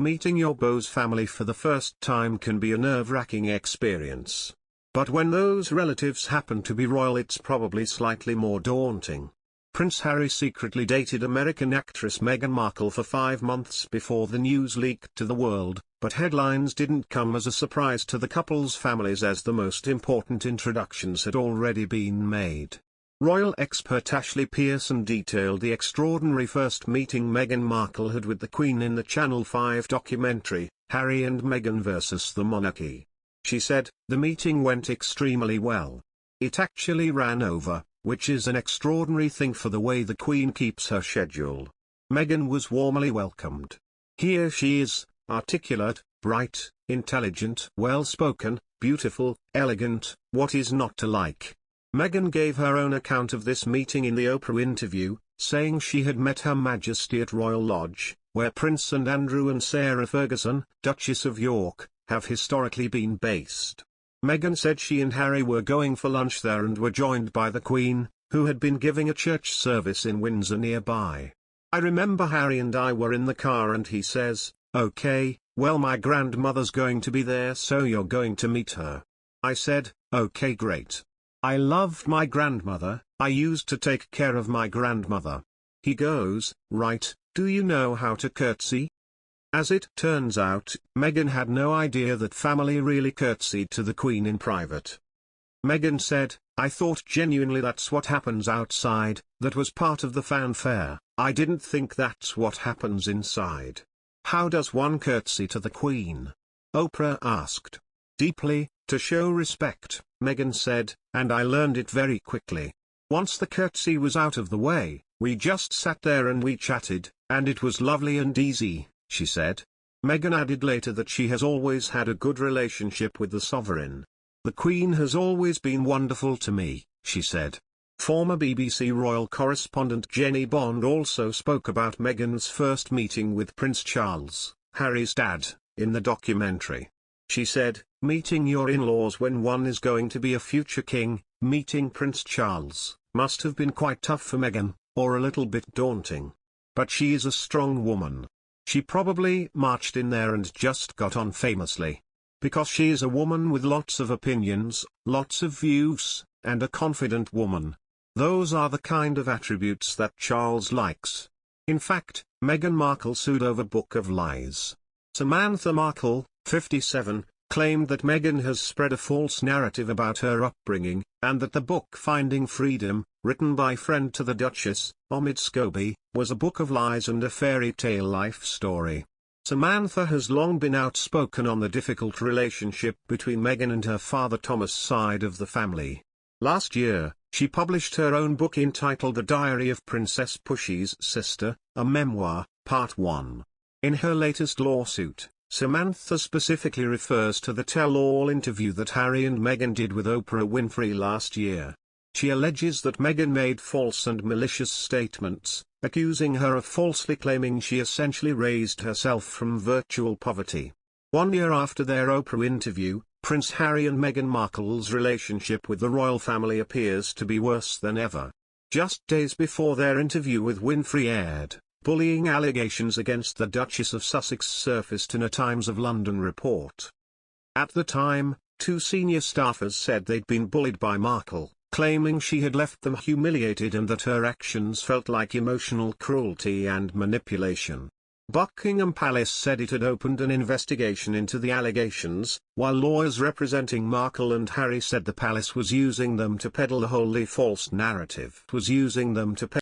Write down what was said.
Meeting your beau's family for the first time can be a nerve-wracking experience. But when those relatives happen to be royal, it's probably slightly more daunting. Prince Harry secretly dated American actress Meghan Markle for 5 months before the news leaked to the world, but headlines didn't come as a surprise to the couple's families as the most important introductions had already been made. Royal expert Ashley Pearson detailed the extraordinary first meeting Meghan Markle had with the Queen in the Channel 5 documentary, Harry and Meghan vs. the Monarchy. She said, "The meeting went extremely well. It actually ran over, which is an extraordinary thing for the way the Queen keeps her schedule. Meghan was warmly welcomed. Here she is, articulate, bright, intelligent, well-spoken, beautiful, elegant, what is not to like?" Meghan gave her own account of this meeting in the Oprah interview, saying she had met Her Majesty at Royal Lodge, where Prince Andrew and Sarah Ferguson, Duchess of York, have historically been based. Meghan said she and Harry were going for lunch there and were joined by the Queen, who had been giving a church service in Windsor nearby. "I remember Harry and I were in the car and he says, 'Okay, well, my grandmother's going to be there, so you're going to meet her.' I said, 'Okay, great. I loved my grandmother, I used to take care of my grandmother.' He goes, 'Right, do you know how to curtsy?' As it turns out, Meghan had no idea that family really curtsied to the Queen in private. Meghan said, 'I thought genuinely that's what happens outside, that was part of the fanfare, I didn't think that's what happens inside. How does one curtsy to the Queen?' Oprah asked. 'Deeply, to show respect,' Meghan said, 'and I learned it very quickly. Once the curtsy was out of the way, we just sat there and we chatted, and it was lovely and easy,' she said. Meghan added later that she has always had a good relationship with the sovereign. 'The Queen has always been wonderful to me,' she said. Former BBC royal correspondent Jenny Bond also spoke about Meghan's first meeting with Prince Charles, Harry's dad, in the documentary. She said, "Meeting your in-laws when one is going to be a future king, meeting Prince Charles, must have been quite tough for Meghan, or a little bit daunting. But she is a strong woman. She probably marched in there and just got on famously. Because she is a woman with lots of opinions, lots of views, and a confident woman. Those are the kind of attributes that Charles likes." In fact, Meghan Markle sued over Book of Lies. Samantha Markle, 57, claimed that Meghan has spread a false narrative about her upbringing, and that the book Finding Freedom, written by friend to the Duchess, Omid Scobie, was a book of lies and a fairy tale life story. Samantha has long been outspoken on the difficult relationship between Meghan and her father Thomas' side of the family. Last year, she published her own book entitled The Diary of Princess Pushy's Sister, a Memoir, Part 1. In her latest lawsuit, Samantha specifically refers to the tell-all interview that Harry and Meghan did with Oprah Winfrey last year. She alleges that Meghan made false and malicious statements, accusing her of falsely claiming she essentially raised herself from virtual poverty. 1 year after their Oprah interview, Prince Harry and Meghan Markle's relationship with the royal family appears to be worse than ever. Just days before their interview with Winfrey aired, bullying allegations against the Duchess of Sussex surfaced in a Times of London report. At the time, 2 senior staffers said they'd been bullied by Markle, claiming she had left them humiliated and that her actions felt like emotional cruelty and manipulation. Buckingham Palace said it had opened an investigation into the allegations, while lawyers representing Markle and Harry said the palace was using them to peddle a wholly false narrative.